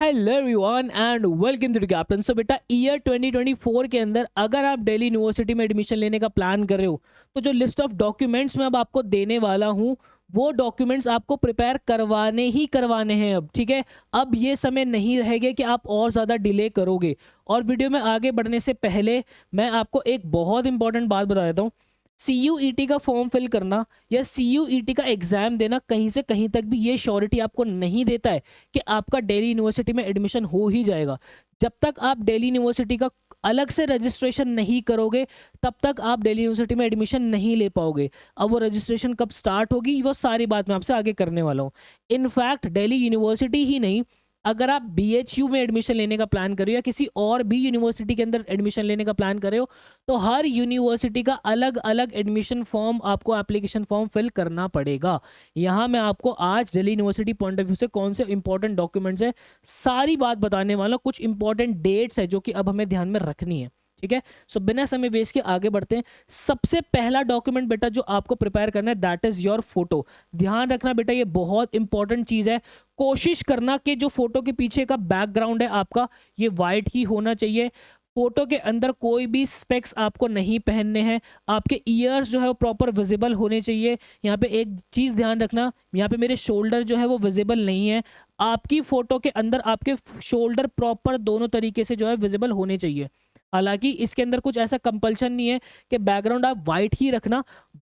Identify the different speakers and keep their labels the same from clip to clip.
Speaker 1: Hello everyone and welcome to the captain. So बेटा year 2024 के अंदर अगर आप दिल्ली यूनिवर्सिटी में एडमिशन लेने का प्लान कर रहे हो तो जो लिस्ट ऑफ डॉक्यूमेंट्स मैं अब आपको देने वाला हूँ वो डॉक्यूमेंट्स आपको प्रिपेयर करवाने ही करवाने हैं। अब ठीक है, अब ये समय नहीं रहेगा कि आप और ज़्यादा डिले करोगे। और वीडियो में आगे बढ़ने से पहले मैं आपको एक बहुत इंपॉर्टेंट बात बता देता हूँ। CUET का फॉर्म फिल करना या CUET का एग्जाम देना कहीं से कहीं तक भी ये श्योरिटी आपको नहीं देता है कि आपका दिल्ली यूनिवर्सिटी में एडमिशन हो ही जाएगा। जब तक आप दिल्ली यूनिवर्सिटी का अलग से रजिस्ट्रेशन नहीं करोगे तब तक आप दिल्ली यूनिवर्सिटी में एडमिशन नहीं ले पाओगे। अब वो रजिस्ट्रेशन कब स्टार्ट होगी वो सारी बात मैं आपसे आगे करने वाला हूँ। इनफैक्ट दिल्ली यूनिवर्सिटी ही नहीं, अगर आप BHU में एडमिशन लेने का प्लान कर रहे हो या किसी और भी यूनिवर्सिटी के अंदर एडमिशन लेने का प्लान कर रहे हो तो हर यूनिवर्सिटी का अलग अलग एडमिशन फॉर्म आपको एप्लीकेशन फॉर्म फिल करना पड़ेगा। यहाँ मैं आपको आज Delhi university point of view से कौन से इंपॉर्टेंट डॉक्यूमेंट्स है सारी बात बताने वाला हूँ। कुछ इंपॉर्टेंट डेट्स है जो कि अब हमें ध्यान में रखनी है। ठीक है, सो बिना समय वेस्ट के आगे बढ़ते हैं। सबसे पहला डॉक्यूमेंट बेटा जो आपको प्रिपेयर करना है दैट इज योर फोटो। ध्यान रखना बेटा ये बहुत इंपॉर्टेंट चीज है। कोशिश करना कि जो फोटो के पीछे का बैकग्राउंड है आपका ये वाइट ही होना चाहिए। फोटो के अंदर कोई भी स्पेक्स आपको नहीं पहनने हैं। आपके ईयर्स जो है वो प्रॉपर विजिबल होने चाहिए। यहाँ पे एक चीज ध्यान रखना, यहाँ पे मेरे शोल्डर जो है वो विजिबल नहीं है। आपकी फोटो के अंदर आपके शोल्डर प्रॉपर दोनों तरीके से जो है विजिबल होने चाहिए। हालांकि इसके अंदर कुछ ऐसा कंपल्शन नहीं है कि बैकग्राउंड आप वाइट ही रखना,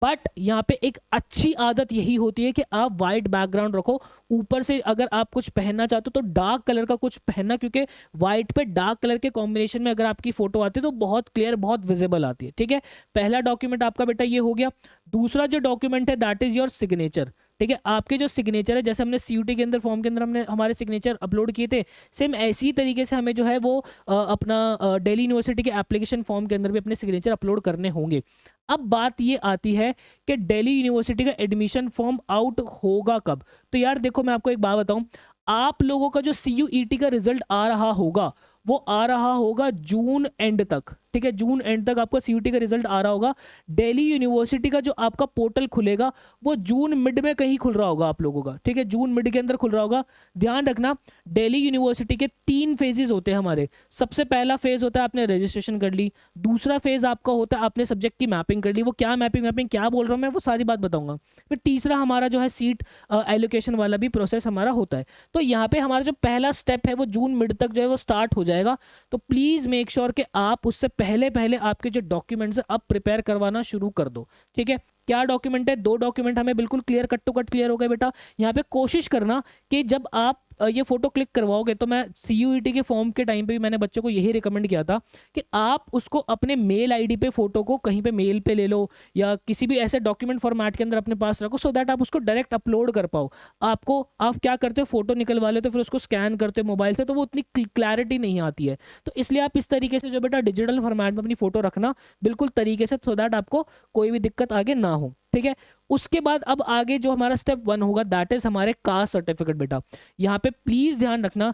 Speaker 1: बट यहाँ पे एक अच्छी आदत यही होती है कि आप वाइट बैकग्राउंड रखो। ऊपर से अगर आप कुछ पहनना चाहते हो तो डार्क कलर का कुछ पहनना, क्योंकि वाइट पे डार्क कलर के कॉम्बिनेशन में अगर आपकी फोटो आती है तो बहुत क्लियर बहुत विजिबल आती है। ठीक है, पहला डॉक्यूमेंट आपका बेटा ये हो गया। दूसरा जो डॉक्यूमेंट है दैट इज योर सिग्नेचर। ठीक है, आपके जो सिग्नेचर है जैसे हमने CUT के अंदर फॉर्म के अंदर हमने हमारे सिग्नेचर अपलोड किए थे, सेम ऐसी ही तरीके से हमें जो है वो अपना दिल्ली यूनिवर्सिटी के एप्लीकेशन फॉर्म के अंदर भी अपने सिग्नेचर अपलोड करने होंगे। अब बात ये आती है कि दिल्ली यूनिवर्सिटी का एडमिशन फॉर्म आउट होगा कब। तो यार देखो मैं आपको एक बात बताऊं, आप लोगों का जो CUET का रिजल्ट आ रहा होगा वो आ रहा होगा जून एंड तक। ठीक है, जून एंड तक आपका CUT का रिजल्ट आ रहा होगा। दिल्ली यूनिवर्सिटी का जो आपका पोर्टल खुलेगा वो जून मिड में कहीं खुल रहा होगा आप लोगों का। ठीक है, जून मिड के अंदर खुल रहा होगा। ध्यान रखना दिल्ली यूनिवर्सिटी के 3 फेजेस होते हैं हमारे। सबसे पहला फेज होता है आपने रजिस्ट्रेशन कर ली। दूसरा फेज आपका होता है आपने सब्जेक्ट की मैपिंग कर ली। वो क्या मैपिंग मैपिंग क्या बोल रहा हूँ मैं वो सारी बात बताऊंगा। फिर तीसरा हमारा जो है सीट एलोकेशन वाला भी प्रोसेस हमारा होता है। तो यहाँ पे हमारा जो पहला स्टेप है वो जून मिड तक जो है वो स्टार्ट हो जाएगा। तो प्लीज मेक श्योर कि आप उससे पहले पहले आपके जो डॉक्यूमेंट्स है अब प्रिपेयर करवाना शुरू कर दो। ठीक है, क्या डॉक्यूमेंट है? 2 डॉक्यूमेंट हमें बिल्कुल clear cut to cut clear हो गए बेटा। यहाँ पे कोशिश करना कि जब आप ये फोटो क्लिक करवाओगे तो मैं CUET के फॉर्म के टाइम पे भी मैंने बच्चों को यही रिकमेंड किया था कि आप उसको अपने मेल ID पे फोटो को कहीं पे मेल पे ले लो या किसी भी ऐसे डॉक्यूमेंट फॉर्मेट के अंदर अपने पास रखो सो दैट आप उसको डायरेक्ट अपलोड कर पाओ। आपको आप क्या करते हो, फोटो निकलवा लेते हो फिर उसको स्कैन करते हो मोबाइल से तो वो उतनी क्लैरिटी नहीं आती है। तो इसलिए आप इस तरीके से जो बेटा डिजिटल फॉर्मेट में अपनी फोटो रखना बिल्कुल तरीके से सो दैट आपको कोई भी दिक्कत आगे ना हो। ठीक है, उसके बाद अब आगे जो हमारा स्टेप 1 होगा दैट इज हमारे कास्ट सर्टिफिकेट। बेटा यहाँ पे प्लीज ध्यान रखना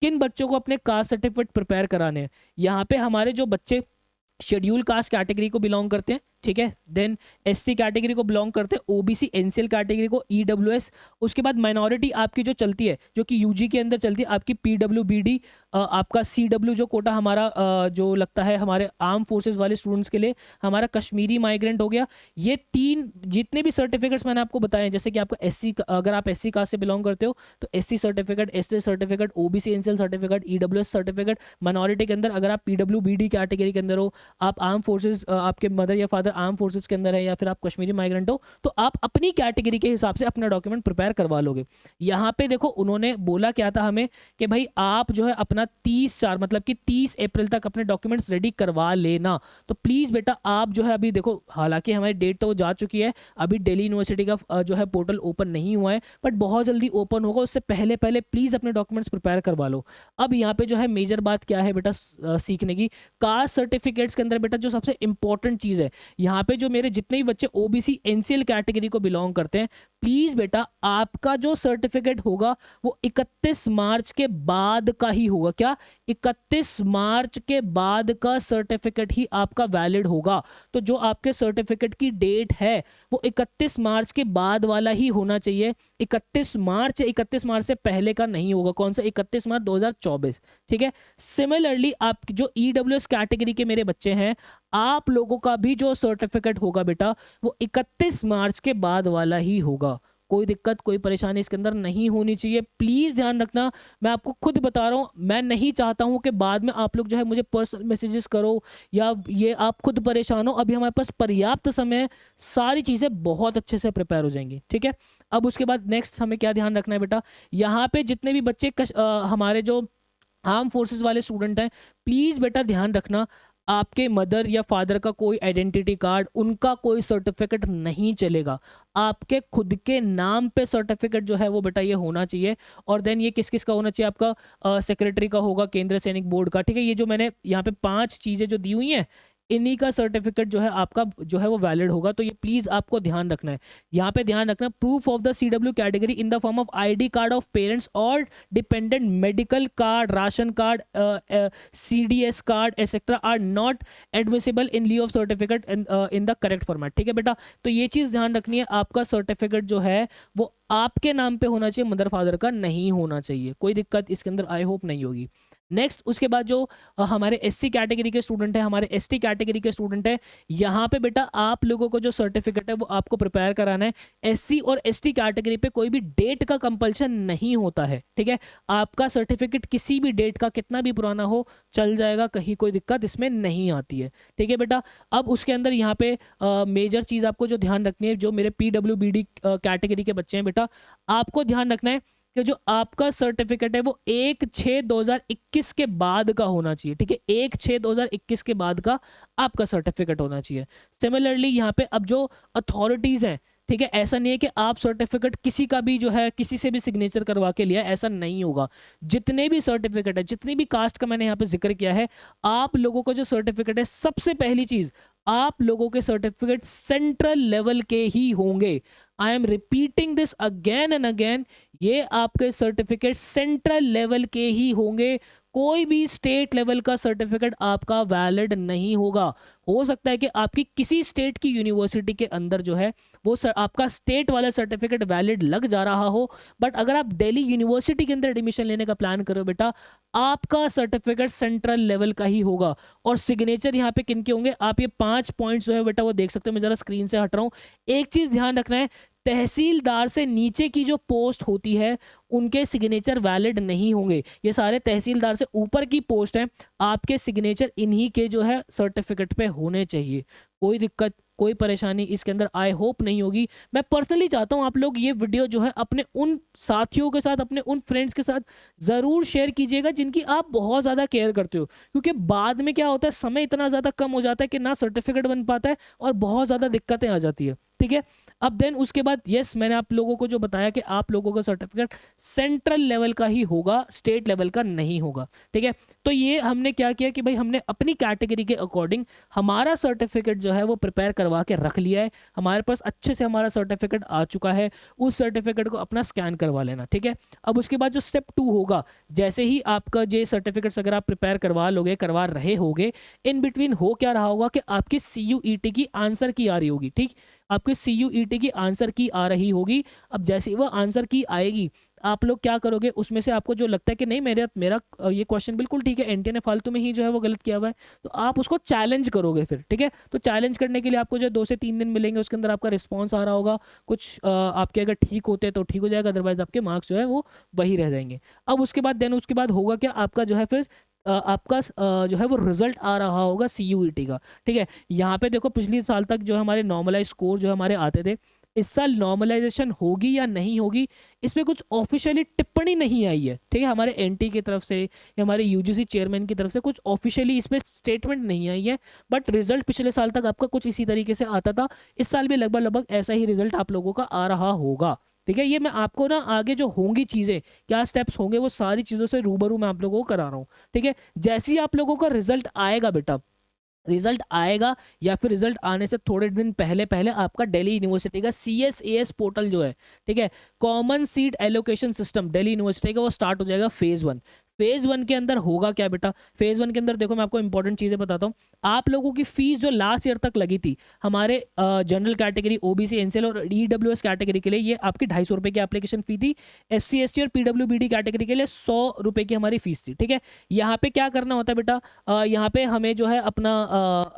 Speaker 1: किन बच्चों को अपने कास्ट सर्टिफिकेट प्रिपेयर कराने हैं। यहाँ पे हमारे जो बच्चे शेड्यूल कास्ट कैटेगरी को बिलोंग करते हैं, ठीक है, देन SC कैटेगरी को बिलोंग करते हैं, OBC NCL कैटेगरी को, EWS, उसके बाद माइनॉरिटी आपकी जो चलती है जो कि UG के अंदर चलती है आपकी PWBD, आपका CW जो कोटा हमारा जो लगता है हमारे आर्म फोर्सेस वाले स्टूडेंट्स के लिए, हमारा कश्मीरी माइग्रेंट हो गया। ये 3 जितने भी सर्टिफिकेट्स मैंने आपको बताए जैसे कि आपका SC अगर आप SC कास्ट से बिलोंग करते हो तो SC certificate, SC certificate, OBC NCL certificate, EWS certificate, minority के अंदर अगर आप PWBD कैटेगरी के अंदर हो, आप आर्म फोर्सेज आपके मदर या फादर आर्म फोर्सेस के अंदर है या फिर आप कश्मीरी माइग्रेंट हो तो आप अपनी कैटेगरी के हिसाब से अपना डॉक्यूमेंट प्रिपेयर करवा लोगे। यहाँ पे देखो उन्होंने बोला क्या था हमें कि भाई आप जो है अपना 30/4 मतलब कि 30 अप्रैल तक अपने डॉक्यूमेंट्स रेडी करवा लेना। तो प्लीज बेटा आप जो है अभी देखो हालांकि हमारी डेट तो जा चुकी है, अभी दिल्ली यूनिवर्सिटी का जो है पोर्टल ओपन नहीं हुआ है बट बहुत जल्दी ओपन होगा। उससे पहले पहले प्लीज अपने डॉक्यूमेंट्स प्रिपेयर करवा लो। अब यहाँ पे जो है मेजर बात क्या है बेटा सीखने की, कास्ट सर्टिफिकेट्स के अंदर बेटा जो सबसे इंपॉर्टेंट चीज है यहाँ पे जो मेरे जितने भी बच्चे OBC NCL कैटेगरी को बिलोंग करते हैं प्लीज बेटा आपका जो सर्टिफिकेट होगा वो 31 मार्च के बाद का ही होगा। क्या 31 मार्च के बाद का सर्टिफिकेट ही आपका वैलिड होगा। तो जो आपके सर्टिफिकेट की डेट है वो 31 मार्च के बाद वाला ही होना चाहिए। 31 मार्च से पहले का नहीं होगा। कौन सा? 31 मार्च 2024। ठीक है। सिमिलरली आप जो ईडब्ल्यूएस कैटेगरी के मेरे बच्चे हैं, आप लोगों का भी जो सर्टिफिकेट होगा बेटा वो 31 मार्च के बाद वाला ही होगा। कोई दिक्कत कोई परेशानी इसके अंदर नहीं होनी चाहिए। प्लीज ध्यान रखना, मैं आपको खुद बता रहा हूं, मैं नहीं चाहता हूं कि बाद में आप लोग जो है मुझे पर्सनल मैसेजेस करो या ये आप खुद परेशान हो। अभी हमारे पास पर्याप्त समय है, सारी चीजें बहुत अच्छे से प्रिपेयर हो जाएंगी। ठीक है। अब उसके बाद नेक्स्ट हमें क्या ध्यान रखना है बेटा, यहाँ पे जितने भी बच्चे हमारे जो आर्म फोर्सेस वाले स्टूडेंट हैं, प्लीज बेटा ध्यान रखना, आपके मदर या फादर का कोई आइडेंटिटी कार्ड, उनका कोई सर्टिफिकेट नहीं चलेगा। आपके खुद के नाम पे सर्टिफिकेट जो है वो बेटा ये होना चाहिए। और देन ये किस किस का होना चाहिए? आपका सेक्रेटरी का होगा, केंद्र सैनिक बोर्ड का। ठीक है। ये जो मैंने यहाँ पे 5 चीजें जो दी हुई हैं, इन्हीं का सर्टिफिकेट जो है आपका जो है वो वैलिड होगा। तो ये प्लीज आपको ध्यान रखना है। यहाँ पे ध्यान रखना, proof of the CW category in the form of ID card of parents और dependent, medical card, ration card, CDS card etcetera are not admissible in lieu of certificate in the correct format. ठीक है बेटा। तो ये चीज ध्यान रखनी है, आपका सर्टिफिकेट जो है वो आपके नाम पे होना चाहिए, मदर फादर का नहीं होना चाहिए। कोई दिक्कत इसके अंदर आई होप नहीं होगी। नेक्स्ट उसके बाद जो हमारे एससी कैटेगरी के स्टूडेंट है, हमारे एसटी कैटेगरी के स्टूडेंट है, यहाँ पे बेटा आप लोगों को जो सर्टिफिकेट है वो आपको प्रिपेयर कराना है। एससी और एसटी कैटेगरी पे कोई भी डेट का कंपल्शन नहीं होता है। ठीक है। आपका सर्टिफिकेट किसी भी डेट का कितना भी पुराना हो चल जाएगा, कहीं कोई दिक्कत इसमें नहीं आती है। ठीक है बेटा। अब उसके अंदर यहाँ पे मेजर चीज आपको जो ध्यान रखनी है, जो मेरे पीडब्ल्यूबीडी कैटेगरी के बच्चे हैं बेटा, आपको ध्यान रखना है कि जो आपका सर्टिफिकेट है वो 1/6/2021 के बाद का होना चाहिए। ठीक है। 1/6/2021 के बाद का आपका सर्टिफिकेट होना चाहिए। सिमिलरली यहाँ पे अब जो अथॉरिटीज हैं, ठीक है, ऐसा नहीं है कि आप सर्टिफिकेट किसी का भी जो है किसी से भी सिग्नेचर करवा के लिया, ऐसा नहीं होगा। जितने भी सर्टिफिकेट है, जितनी भी कास्ट का मैंने यहाँ पे जिक्र किया है, आप लोगों का जो सर्टिफिकेट है, सबसे पहली चीज आप लोगों के सर्टिफिकेट सेंट्रल लेवल के ही होंगे। I am repeating this again and again, ये आपके सर्टिफिकेट सेंट्रल लेवल के ही होंगे। कोई भी स्टेट लेवल का सर्टिफिकेट आपका वैलिड नहीं होगा। हो सकता है कि आपकी किसी स्टेट की यूनिवर्सिटी के अंदर जो है वो आपका स्टेट वाला सर्टिफिकेट वैलिड लग जा रहा हो, बट अगर आप दिल्ली यूनिवर्सिटी के अंदर एडमिशन लेने का प्लान करो बेटा, आपका सर्टिफिकेट सेंट्रल लेवल का ही होगा। और सिग्नेचर यहाँ पे किन के होंगे? आप ये 5 पॉइंट्स जो है बेटा वो देख सकते हो। मैं जरा स्क्रीन से हट रहा हूँ। एक चीज ध्यान रखना है, तहसीलदार से नीचे की जो पोस्ट होती है उनके सिग्नेचर वैलिड नहीं होंगे। ये सारे तहसीलदार से ऊपर की पोस्ट है, आपके सिग्नेचर इन्हीं के जो है सर्टिफिकेट पे होने चाहिए। कोई दिक्कत कोई परेशानी इसके अंदर आई होप नहीं होगी। मैं पर्सनली चाहता हूं आप लोग ये वीडियो जो है अपने उन साथियों के साथ, अपने उन फ्रेंड्स के साथ जरूर शेयर कीजिएगा जिनकी आप बहुत ज्यादा केयर करते हो, क्योंकि बाद में क्या होता है, समय इतना ज्यादा कम हो जाता है कि ना सर्टिफिकेट बन पाता है और बहुत ज्यादा दिक्कतें आ जाती है। ठीक है। अब देन उसके बाद यस, मैंने आप लोगों को जो बताया कि आप लोगों का सर्टिफिकेट सेंट्रल लेवल का ही होगा, स्टेट लेवल का नहीं होगा। ठीक है। तो ये हमने क्या किया कि भाई हमने अपनी कैटेगरी के अकॉर्डिंग हमारा सर्टिफिकेट जो है वो प्रिपेयर करवा के रख लिया है। हमारे पास अच्छे से हमारा सर्टिफिकेट आ चुका है, उस सर्टिफिकेट को अपना स्कैन करवा लेना। ठीक है। अब उसके बाद जो स्टेप 2 होगा, जैसे ही आपका ये सर्टिफिकेट्स अगर आप प्रिपेयर करवा लोगे, करवा रहे होगे, इन बिटवीन हो क्या रहा होगा कि आपकी CUET की आंसर की आ रही होगी। ठीक, आपके CUET की आंसर की आ रही होगी। अब जैसे ही वो आंसर की आएगी, आप लोग क्या करोगे, उसमें से आपको जो लगता है कि नहीं मेरा ये क्वेश्चन बिल्कुल ठीक है, एनटीए ने फालतू में ही जो है वो गलत किया हुआ है, तो आप उसको चैलेंज करोगे फिर। ठीक है। तो चैलेंज करने के लिए आपको जो 2 से 3 दिन मिलेंगे, उसके अंदर आपका रिस्पॉन्स आ रहा होगा। कुछ आपके अगर ठीक होते हैं तो ठीक हो जाएगा, अदरवाइज आपके मार्क्स जो है वो वही रह जाएंगे। अब उसके बाद देन उसके बाद होगा क्या, आपका जो है फिर आपका जो है वो रिजल्ट आ रहा होगा CUET का। ठीक है। यहाँ पे देखो पिछले साल तक जो हमारे नॉर्मलाइज स्कोर जो हमारे आते थे, इस साल नॉर्मलाइजेशन होगी या नहीं होगी इसमें कुछ ऑफिशियली टिप्पणी नहीं आई है। ठीक है। हमारे NT की तरफ से या हमारे UGC चेयरमैन की तरफ से कुछ ऑफिशियली इसमें स्टेटमेंट नहीं आई है, बट रिजल्ट पिछले साल तक आपका कुछ इसी तरीके से आता था। इस साल भी लगभग ऐसा ही रिजल्ट आप लोगों का आ रहा होगा। ठीक है। ये मैं आपको ना आगे जो होंगी चीजें, क्या स्टेप्स होंगे, वो सारी चीजों से रूबरू मैं आप लोगों को करा रहा हूँ। ठीक है। जैसे ही आप लोगों का रिजल्ट आएगा बेटा, रिजल्ट आएगा या फिर रिजल्ट आने से थोड़े दिन पहले पहले आपका दिल्ली यूनिवर्सिटी का CSAS पोर्टल जो है, ठीक है, common seat allocation system Delhi university का, वो स्टार्ट हो जाएगा फेज 1। फेज़ 1 के अंदर होगा क्या बेटा, फेज़ 1 के अंदर देखो मैं आपको इंपॉर्टेंट चीज़ें बताता हूँ। आप लोगों की फ़ीस जो लास्ट ईयर तक लगी थी हमारे जनरल कैटेगरी, ओबीसी, एनसीएल और ईडब्ल्यूएस कैटेगरी के लिए, ये आपकी 250 रुपये की एप्लीकेशन फ़ी थी। एससी, एसटी और पीडब्ल्यूबीडी कैटेगरी के लिए 100 रुपये की हमारी फ़ीस थी, ठीक है। यहाँ पे क्या करना होता है बेटा, यहाँ पे हमें जो है अपना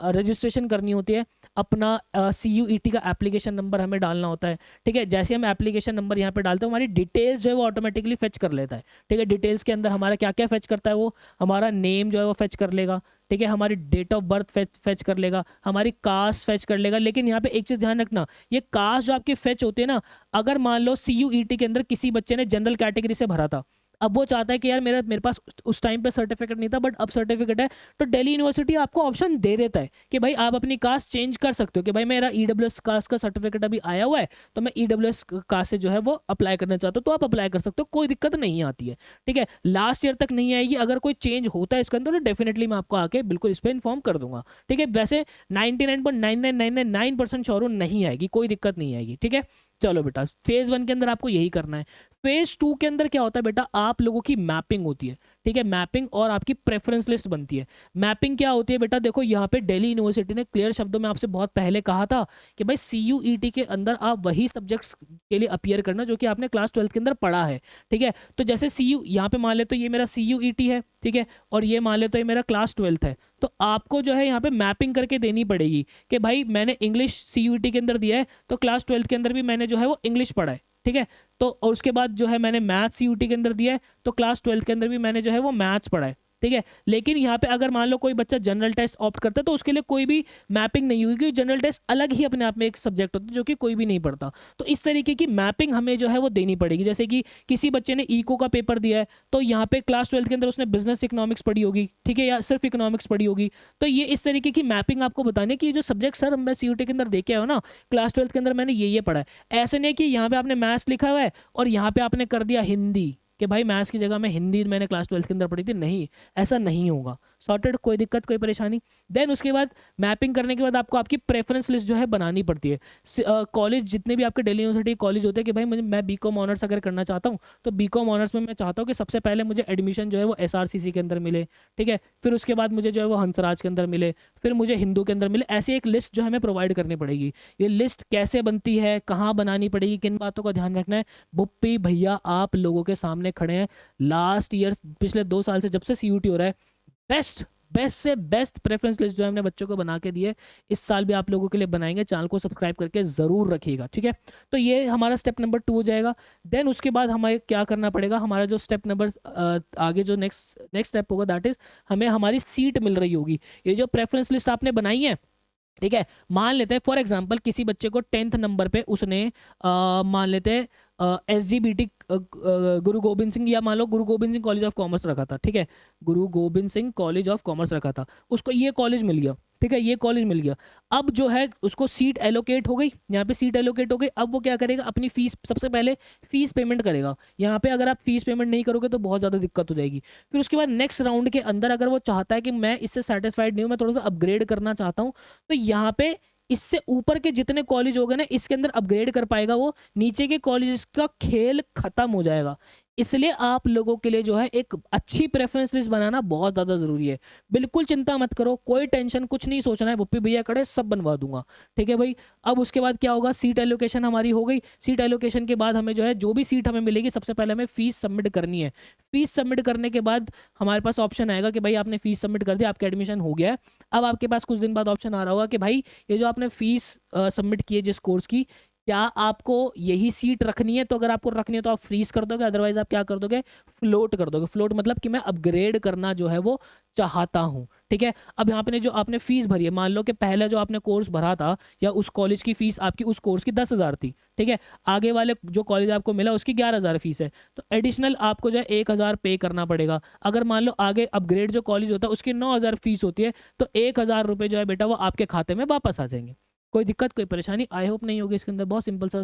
Speaker 1: रजिस्ट्रेशन करनी होती है, अपना CUET का एप्लीकेशन नंबर हमें डालना होता है, ठीक है। जैसे हम एप्लीकेशन नंबर यहाँ पे डालते हैं हमारी डिटेल्स जो है वो ऑटोमेटिकली फेच कर लेता है, ठीक है। डिटेल्स के अंदर हमारा क्या क्या फेच करता है, वो हमारा नेम जो है वो फेच कर लेगा, ठीक है। हमारी डेट ऑफ बर्थ फेच कर लेगा, हमारी कास्ट फेच कर लेगा। लेकिन यहाँ पे एक चीज़ ध्यान रखना, ये कास्ट जो आपकी फेच होती है ना, अगर मान लो CUET के अंदर किसी बच्चे ने जनरल कैटेगरी से भरा था, अब वो चाहता है कि यार मेरे पास उस टाइम पे सर्टिफिकेट नहीं था बट अब सर्टिफिकेट है, तो दिल्ली यूनिवर्सिटी आपको ऑप्शन दे देता है कि भाई आप अपनी कास्ट चेंज कर सकते हो, कि भाई मेरा EWS कास्ट का सर्टिफिकेट अभी आया हुआ है तो मैं EWS कास्ट से जो है वो अप्लाई करना चाहता हूँ, तो आप अप्लाई कर सकते हो, कोई दिक्कत नहीं आती है, ठीक है। लास्ट ईयर तक नहीं आएगी, अगर कोई चेंज होता है इसके अंदर तो डेफिनेटली मैं आपको आके बिल्कुल इस पर इन्फॉर्म कर दूंगा, ठीक है। वैसे 99.9999% श्योर हूं नहीं आएगी, कोई दिक्कत नहीं आएगी, ठीक है। चलो बेटा, फेज़ 1 के अंदर आपको यही करना है। फेज़ 2 के अंदर क्या होता है बेटा, आप लोगों की मैपिंग होती है, ठीक है। मैपिंग और आपकी प्रेफरेंस लिस्ट बनती है। मैपिंग क्या होती है बेटा, देखो यहाँ पे दिल्ली यूनिवर्सिटी ने क्लियर शब्दों में आपसे बहुत पहले कहा था कि भाई CUET के अंदर आप वही सब्जेक्ट्स के लिए अपीयर करना जो कि आपने क्लास 12 के अंदर पढ़ा है, ठीक है। तो जैसे यहाँ पे मान ले तो ये मेरा CUET है, ठीक है, और ये मान ले तो ये मेरा क्लास 12 है, तो आपको जो है यहाँ पे मैपिंग करके देनी पड़ेगी कि भाई मैंने इंग्लिश CUET के अंदर दिया है तो क्लास 12 के अंदर भी मैंने जो है वो इंग्लिश पढ़ा है, ठीक है। तो और उसके बाद जो है मैंने मैथ्स CUET के अंदर दिया है तो क्लास 12 के अंदर भी मैंने जो है वो मैथ्स पढ़ा है, ठीक है। लेकिन यहाँ पे अगर मान लो कोई बच्चा जनरल टेस्ट ऑप्ट करता है तो उसके लिए कोई भी मैपिंग नहीं होगी, क्योंकि जनरल टेस्ट अलग ही अपने आप में एक सब्जेक्ट होता है जो कि कोई भी नहीं पढ़ता। तो इस तरीके की मैपिंग हमें जो है वो देनी पड़ेगी। जैसे कि किसी बच्चे ने इको का पेपर दिया है तो यहाँ पे क्लास 12 के अंदर उसने बिजनेस इकोनॉमिक्स पढ़ी होगी, ठीक है, या सिर्फ इकोनॉमिक्स पढ़ी होगी। तो ये इस तरीके की मैपिंग आपको बताने की जो सब्जेक्ट सर मैं CUET के अंदर देखे हो ना, क्लास 12 के अंदर मैंने ये पढ़ा है। ऐसे नहीं कि यहाँ पे आपने मैथ्स लिखा हुआ है और यहाँ पे आपने कर दिया हिंदी कि भाई मैथ्स की जगह में हिंदी मैंने क्लास 12 के अंदर पढ़ी थी, नहीं, ऐसा नहीं होगा। सॉर्टेड, कोई दिक्कत कोई परेशानी। देन उसके बाद मैपिंग करने के बाद आपको आपकी प्रेफरेंस लिस्ट जो है बनानी पड़ती है। कॉलेज जितने भी आपके दिल्ली यूनिवर्सिटी कॉलेज होते हैं कि भाई मैं BCom ऑनर्स अगर करना चाहता हूँ तो BCom ऑनर्स में मैं चाहता हूँ कि सबसे पहले मुझे एडमिशन जो है वो SRCC के अंदर मिले, ठीक है, फिर उसके बाद मुझे जो है वो हंसराज के अंदर मिले, फिर मुझे हिंदू के अंदर मिले। ऐसी एक लिस्ट जो हमें प्रोवाइड करनी पड़ेगी। ये लिस्ट कैसे बनती है, कहाँ बनानी पड़ेगी, किन बातों का ध्यान रखना है, बुप्पी भैया आप लोगों के सामने खड़े हैं। लास्ट ईयर पिछले 2 साल से जब से CUET हो रहा है, बेस्ट से बेस्ट प्रेफरेंस लिस्ट जो है हमने बच्चों को बना के दी है, इस साल भी आप लोगों के लिए बनाएंगे। चैनल को सब्सक्राइब करके जरूर रखिएगा, ठीक है। तो ये हमारा स्टेप नंबर 2 हो जाएगा। देन उसके बाद हमें क्या करना पड़ेगा, हमारा जो स्टेप नंबर आगे जो नेक्स्ट स्टेप होगा दैट इज हमें हमारी सीट मिल रही होगी। ये जो प्रेफरेंस लिस्ट आपने बनाई है, ठीक है, मान लेते हैं फॉर एग्जांपल किसी बच्चे को 10th नंबर पे उसने मान लेते हैं SGBT गुरु गोबिंद सिंह, या मान लो Guru Gobind Singh college of commerce रखा था, ठीक है, Guru Gobind Singh college of commerce रखा था, उसको ये कॉलेज मिल गया, ठीक है, ये कॉलेज मिल गया। अब जो है उसको सीट एलोकेट हो गई, यहाँ पे सीट एलोकेट हो गई। अब वो क्या करेगा, अपनी फीस सबसे पहले फीस पेमेंट करेगा। यहाँ पे अगर आप फीस पेमेंट नहीं करोगे तो बहुत ज़्यादा दिक्कत हो जाएगी। फिर उसके बाद नेक्स्ट राउंड के अंदर अगर वो चाहता है कि मैं इससे सेटिस्फाइड नहीं हूँ, मैं थोड़ा सा अपग्रेड करना चाहता हूँ, तो यहाँ पे इससे ऊपर के जितने कॉलेज हो गए ना इसके अंदर अपग्रेड कर पाएगा वो, नीचे के कॉलेज का खेल खत्म हो जाएगा। इसलिए आप लोगों के लिए जो है एक अच्छी प्रेफरेंस लिस्ट बनाना बहुत ज़्यादा ज़रूरी है। बिल्कुल चिंता मत करो, कोई टेंशन, कुछ नहीं सोचना है, बुप्पी भैया कड़े सब बनवा दूंगा, ठीक है भाई। अब उसके बाद क्या होगा, सीट एलोकेशन हमारी हो गई। सीट एलोकेशन के बाद हमें जो है जो भी सीट हमें मिलेगी सबसे पहले हमें फीस सबमिट करनी है। फीस सबमिट करने के बाद हमारे पास ऑप्शन आएगा कि भाई आपने फीस सबमिट कर दिया, आपका एडमिशन हो गया है। अब आपके पास कुछ दिन बाद ऑप्शन आ रहा होगा कि भाई ये जो आपने फीस सबमिट की है जिस कोर्स की, क्या आपको यही सीट रखनी है? तो अगर आपको रखनी है तो आप फ्रीज कर दोगे, अदरवाइज आप क्या कर दोगे, फ्लोट कर दोगे। फ्लोट मतलब कि मैं अपग्रेड करना जो है वो चाहता हूँ, ठीक है। अब यहाँ पे जो आपने फीस भरी है, मान लो कि पहले जो आपने कोर्स भरा था या उस कॉलेज की फीस आपकी उस कोर्स की 10,000 थी, ठीक है, आगे वाले जो कॉलेज आपको मिला उसकी 11,000 फीस है, तो एडिशनल आपको जो है 1,000 पे करना पड़ेगा। अगर मान लो आगे अपग्रेड जो कॉलेज होता है उसकी 9,000 फीस होती है, तो 1,000 रुपये जो है बेटा वो आपके खाते में वापस आ जाएंगे। कोई दिक्कत कोई परेशानी आई होप नहीं होगी इसके अंदर, बहुत सिंपल सा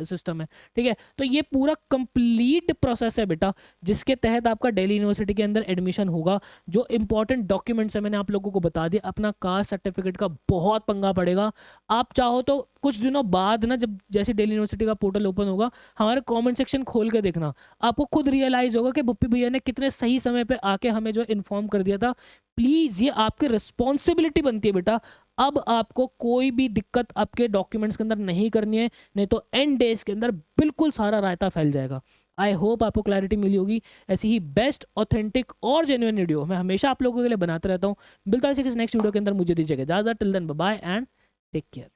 Speaker 1: सिस्टम है, ठीक है। तो ये पूरा कंप्लीट प्रोसेस है बेटा, जिसके तहत आपका दिल्ली यूनिवर्सिटी के अंदर एडमिशन होगा। जो इंपॉर्टेंट डॉक्यूमेंट्स है मैंने आप लोगों को बता दिया। अपना कास्ट सर्टिफिकेट का बहुत पंगा पड़ेगा। आप चाहो तो कुछ दिनों बाद ना, जब जैसे दिल्ली यूनिवर्सिटी का पोर्टल ओपन होगा, हमारे कमेंट सेक्शन खोल के देखना, आपको खुद रियलाइज होगा कि बुप्पी भैया ने कितने सही समय पे आके हमें जो इन्फॉर्म कर दिया था। प्लीज़ ये आपकी रिस्पॉन्सिबिलिटी बनती है बेटा। अब आपको कोई भी दिक्कत आपके डॉक्यूमेंट्स के अंदर नहीं करनी है, नहीं तो एंड डेज के अंदर बिल्कुल सारा रायता फैल जाएगा। आई होप आपको क्लैरिटी मिली होगी। ऐसी ही बेस्ट ऑथेंटिक और जेन्युइन वीडियो मैं हमेशा आप लोगों के लिए बनाते रहता हूँ। मिलता है किसी नेक्स्ट वीडियो के अंदर, मुझे दीजिएगा इजाजत। Till then bye bye and take care.